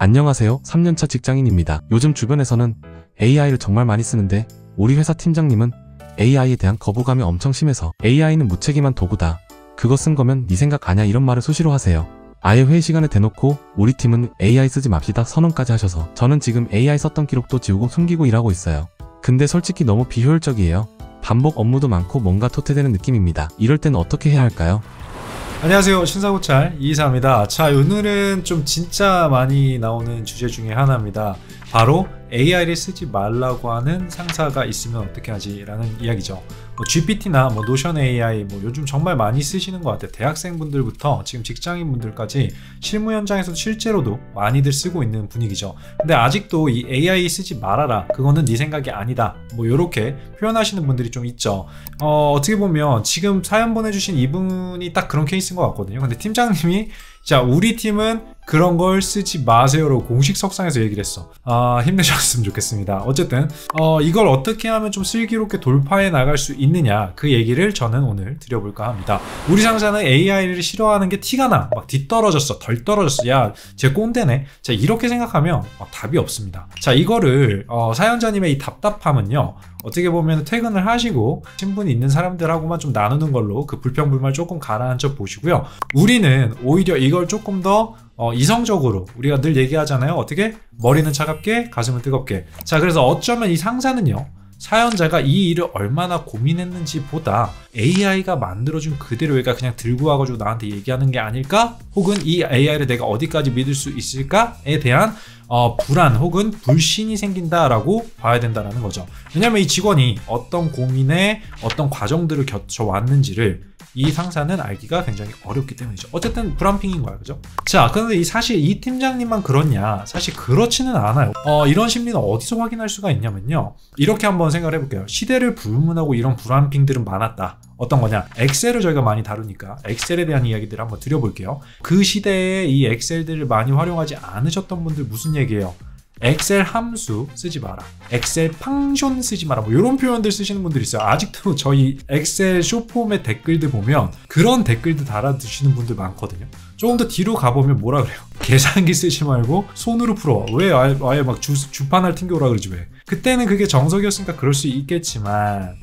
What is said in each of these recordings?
안녕하세요. 3년차 직장인입니다. 요즘 주변에서는 AI를 정말 많이 쓰는데 우리 회사 팀장님은 AI에 대한 거부감이 엄청 심해서 AI는 무책임한 도구다. 그거 쓴 거면 네 생각 아냐 이런 말을 수시로 하세요. 아예 회의 시간에 대놓고 우리 팀은 AI 쓰지 맙시다 선언까지 하셔서 저는 지금 AI 썼던 기록도 지우고 숨기고 일하고 있어요. 근데 솔직히 너무 비효율적이에요. 반복 업무도 많고 뭔가 토태되는 느낌입니다. 이럴 땐 어떻게 해야 할까요? 안녕하세요, 신사고찰 이이사입니다. 자, 오늘은 좀 진짜 많이 나오는 주제 중에 하나입니다. 바로 AI를 쓰지 말라고 하는 상사가 있으면 어떻게 하지? 라는 이야기죠. GPT나 노션 AI 요즘 정말 많이 쓰시는 것 같아요. 대학생분들부터 지금 직장인분들까지 실무 현장에서 실제로도 많이들 쓰고 있는 분위기죠. 근데 아직도 이 AI 쓰지 말아라, 그거는 네 생각이 아니다, 요렇게 표현하시는 분들이 좀 있죠. 어떻게 보면 지금 사연 보내주신 이분이 딱 그런 케이스인 것 같거든요. 근데 팀장님이 자, 우리 팀은 그런 걸 쓰지 마세요로 공식 석상에서 얘기를 했어. 힘내셨으면 좋겠습니다. 어쨌든 이걸 어떻게 하면 좀 슬기롭게 돌파해 나갈 수 있느냐, 그 얘기를 저는 오늘 드려볼까 합니다. 우리 상사는 AI를 싫어하는 게 티가 나, 막 뒤떨어졌어, 덜 떨어졌어, 야 쟤 꼰대네, 자 이렇게 생각하면 답이 없습니다. 자, 이거를 사연자님의 이 답답함은요, 어떻게 보면 퇴근을 하시고 신분이 있는 사람들하고만 좀 나누는 걸로 그 불평불만 조금 가라앉혀 보시고요. 우리는 오히려 이걸 조금 더 이성적으로, 우리가 늘 얘기하잖아요. 어떻게? 머리는 차갑게, 가슴은 뜨겁게. 자, 그래서 어쩌면 이 상사는요, 사연자가 이 일을 얼마나 고민했는지 보다 AI가 만들어준 그대로 얘가 그냥 들고 와가지고 나한테 얘기하는 게 아닐까? 혹은 이 AI를 내가 어디까지 믿을 수 있을까에 대한 불안 혹은 불신이 생긴다라고 봐야 된다는 거죠. 왜냐면 이 직원이 어떤 고민에 어떤 과정들을 거쳐왔는지를 이 상사는 알기가 굉장히 어렵기 때문이죠. 어쨌든 불안핑인 거야, 그죠? 자, 그런데 사실 이 팀장님만 그렇냐? 사실 그렇지는 않아요. 이런 심리는 어디서 확인할 수가 있냐면요, 이렇게 한번 생각을 해볼게요. 시대를 불문하고 이런 불안핑들은 많았다. 어떤 거냐? 엑셀을 저희가 많이 다루니까 엑셀에 대한 이야기들을 한번 드려볼게요. 그 시대에 이 엑셀들을 많이 활용하지 않으셨던 분들 무슨 얘기예요? 엑셀 함수 쓰지 마라, 엑셀 팡션 쓰지 마라, 이런 표현들 쓰시는 분들이 있어요. 아직도 저희 엑셀 쇼폼의 댓글들 보면 그런 댓글들 달아두시는 분들 많거든요. 조금 더 뒤로 가보면 뭐라 그래요? 계산기 쓰지 말고 손으로 풀어. 왜 아예 막 주판을 튕겨오라 그러지 왜? 그때는 그게 정석이었으니까 그럴 수 있겠지만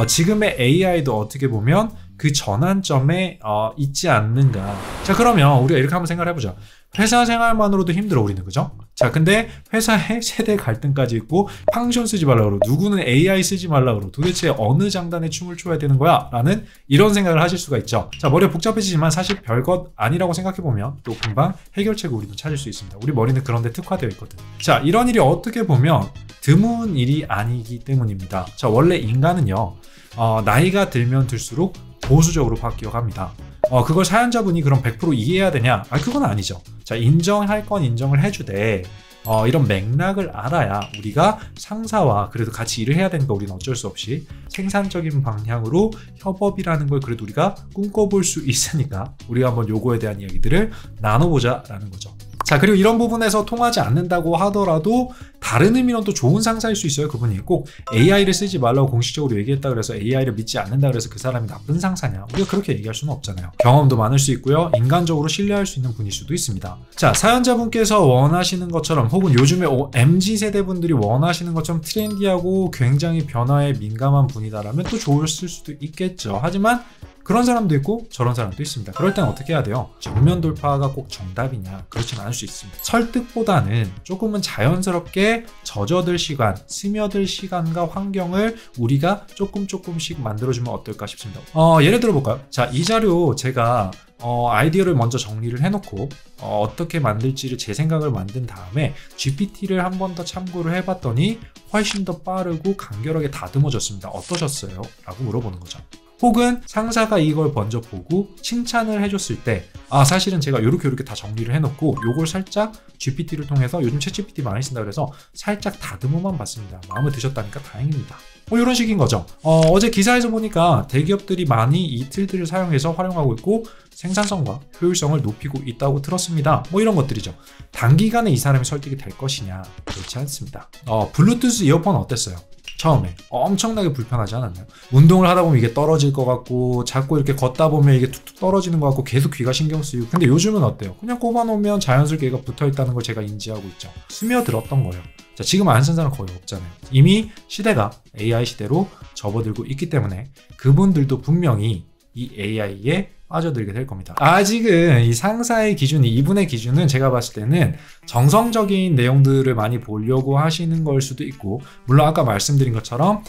지금의 AI도 어떻게 보면 그 전환점에 있지 않는가. 자, 그러면 우리가 이렇게 한번 생각을 해보자. 회사 생활만으로도 힘들어 우리는, 그죠? 자, 근데 회사에 세대 갈등까지 있고 팡션 쓰지 말라 그러고 누구는 AI 쓰지 말라 그러고 도대체 어느 장단에 춤을 춰야 되는 거야? 라는 이런 생각을 하실 수가 있죠. 자, 머리가 복잡해지지만 사실 별것 아니라고 생각해보면 또 금방 해결책을 우리도 찾을 수 있습니다. 우리 머리는 그런 데 특화되어 있거든. 자, 이런 일이 어떻게 보면 드문 일이 아니기 때문입니다. 자, 원래 인간은요, 나이가 들면 들수록 보수적으로 바뀌어갑니다. 그걸 사연자분이 그럼 100% 이해해야 되냐? 그건 아니죠. 자, 인정할 건 인정을 해주되 이런 맥락을 알아야 우리가 상사와 그래도 같이 일을 해야 되니까 우리는 어쩔 수 없이 생산적인 방향으로 협업이라는 걸 그래도 우리가 꿈꿔볼 수 있으니까 우리가 한번 요거에 대한 이야기들을 나눠보자 라는 거죠. 자, 그리고 이런 부분에서 통하지 않는다고 하더라도 다른 의미로 또 좋은 상사일 수 있어요. 그분이 꼭 AI를 쓰지 말라고 공식적으로 얘기했다 그래서 AI를 믿지 않는다 그래서 그 사람이 나쁜 상사냐, 우리가 그렇게 얘기할 수는 없잖아요. 경험도 많을 수 있고요, 인간적으로 신뢰할 수 있는 분일 수도 있습니다. 자, 사연자분께서 원하시는 것처럼 혹은 요즘에 MZ세대분들이 원하시는 것처럼 트렌디하고 굉장히 변화에 민감한 분이다라면 또 좋았을 수도 있겠죠. 하지만 그런 사람도 있고 저런 사람도 있습니다. 그럴 땐 어떻게 해야 돼요? 정면 돌파가 꼭 정답이냐? 그렇지는 않을 수 있습니다. 설득보다는 조금은 자연스럽게 젖어들 시간, 스며들 시간과 환경을 우리가 조금씩 만들어주면 어떨까 싶습니다. 예를 들어볼까요? 자, 이 자료 제가 아이디어를 먼저 정리를 해놓고 어떻게 만들지를 제 생각을 만든 다음에 GPT를 한 번 더 참고를 해봤더니 훨씬 더 빠르고 간결하게 다듬어졌습니다. 어떠셨어요? 라고 물어보는 거죠. 혹은 상사가 이걸 먼저 보고 칭찬을 해줬을 때 사실은 제가 요렇게 다 정리를 해놓고 요걸 살짝 GPT를 통해서, 요즘 챗GPT 많이 쓴다 그래서 살짝 다듬어만 봤습니다. 마음에 드셨다니까 다행입니다. 이런 식인 거죠. 어제 기사에서 보니까 대기업들이 많이 이 툴들을 사용해서 활용하고 있고 생산성과 효율성을 높이고 있다고 들었습니다. 이런 것들이죠. 단기간에 이 사람이 설득이 될 것이냐? 그렇지 않습니다. 블루투스 이어폰 어땠어요? 처음에 엄청나게 불편하지 않았나요? 운동을 하다 보면 이게 떨어질 것 같고 자꾸 이렇게 걷다 보면 이게 툭툭 떨어지는 것 같고 계속 귀가 신경 쓰이고. 근데 요즘은 어때요? 그냥 꼽아놓으면 자연스럽게 얘가 붙어있다는 걸 제가 인지하고 있죠. 스며들었던 거예요. 자, 지금 안 쓴 사람 거의 없잖아요. 이미 시대가 AI 시대로 접어들고 있기 때문에 그분들도 분명히 이 AI에 빠져들게 될 겁니다. 아직은 이 상사의 기준이, 이분의 기준은 제가 봤을 때는 정성적인 내용들을 많이 보려고 하시는 걸 수도 있고, 물론 아까 말씀드린 것처럼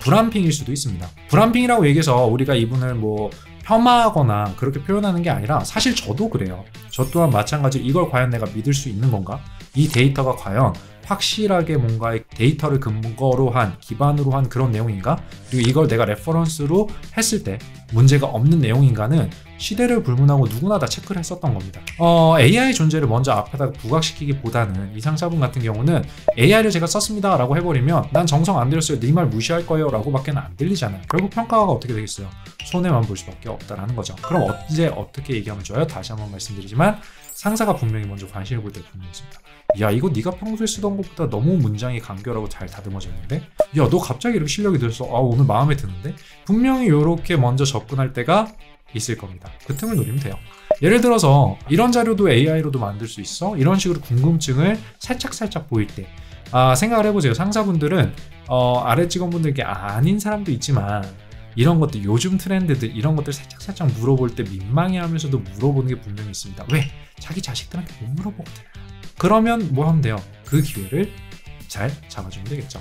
불안핑일 수도 있습니다. 불안핑이라고 얘기해서 우리가 이분을 뭐 폄하하거나 그렇게 표현하는 게 아니라 사실 저도 그래요. 저 또한 마찬가지로 이걸 과연 내가 믿을 수 있는 건가? 이 데이터가 과연 확실하게 뭔가의 데이터를 근거로 한, 기반으로 한 그런 내용인가? 그리고 이걸 내가 레퍼런스로 했을 때 문제가 없는 내용인가는 시대를 불문하고 누구나 다 체크를 했었던 겁니다. AI 존재를 먼저 앞에다 부각시키기보다는 이 상사분 같은 경우는 AI를 제가 썼습니다 라고 해버리면 난 정성 안 들였어요, 네 말 무시할 거예요 라고 밖에 안 들리잖아요. 결국 평가가 어떻게 되겠어요? 손해만 볼 수밖에 없다라는 거죠. 그럼 이제 어떻게 얘기하면 좋아요? 다시 한번 말씀드리지만 상사가 분명히 먼저 관심을 볼 때가 분명히 있습니다. 야, 이거 네가 평소에 쓰던 것보다 너무 문장이 간결하고 잘 다듬어졌는데? 야, 너 갑자기 이렇게 실력이 늘어서 오늘 마음에 드는데? 분명히 이렇게 먼저 접근할 때가 있을 겁니다. 그 틈을 노리면 돼요. 예를 들어서 이런 자료도 AI로도 만들 수 있어? 이런 식으로 궁금증을 살짝 보일 때 생각을 해보세요. 상사분들은 아래 직원분들께 아닌 사람도 있지만 이런 것들, 요즘 트렌드들 이런 것들 살짝 물어볼 때 민망해하면서도 물어보는 게 분명히 있습니다. 왜? 자기 자식들한테 못 물어보거든요. 그러면 뭐 하면 돼요? 그 기회를 잘 잡아주면 되겠죠.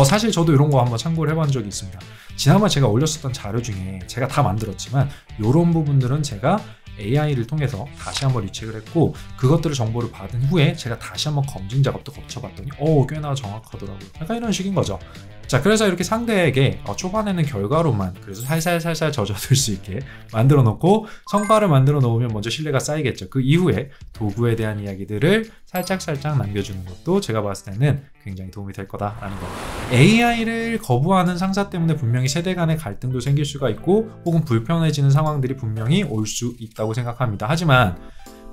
사실 저도 이런 거 한번 참고를 해본 적이 있습니다. 지난번에 제가 올렸었던 자료 중에 제가 다 만들었지만 이런 부분들은 제가 AI를 통해서 다시 한번 리체크를 했고, 그것들을 정보를 받은 후에 제가 다시 한번 검증 작업도 거쳐봤더니 꽤나 정확하더라고요. 약간 이런 식인 거죠. 자, 그래서 이렇게 상대에게 초반에는 결과로만, 그래서 살살 젖어들 수 있게 만들어 놓고 성과를 만들어 놓으면 먼저 신뢰가 쌓이겠죠. 그 이후에 도구에 대한 이야기들을 살짝 남겨주는 것도 제가 봤을 때는 굉장히 도움이 될 거다라는 겁니다. AI를 거부하는 상사 때문에 분명히 세대 간의 갈등도 생길 수가 있고 혹은 불편해지는 상황들이 분명히 올 수 있다고 생각합니다. 하지만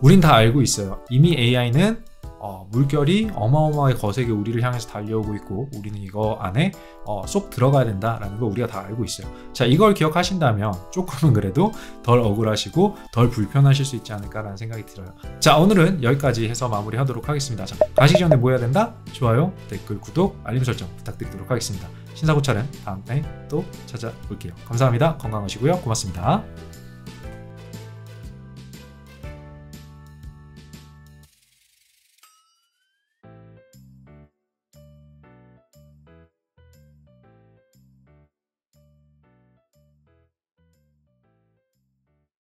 우린 다 알고 있어요. 이미 AI는 물결이 어마어마하게 거세게 우리를 향해서 달려오고 있고 우리는 이거 안에 쏙 들어가야 된다라는 걸 우리가 다 알고 있어요. 자, 이걸 기억하신다면 조금은 그래도 덜 억울하시고 덜 불편하실 수 있지 않을까라는 생각이 들어요. 자, 오늘은 여기까지 해서 마무리하도록 하겠습니다. 자, 가시기 전에 뭐 해야 된다? 좋아요, 댓글, 구독, 알림 설정 부탁드리도록 하겠습니다. 신사고찰은 다음에 또 찾아올게요. 감사합니다. 건강하시고요. 고맙습니다.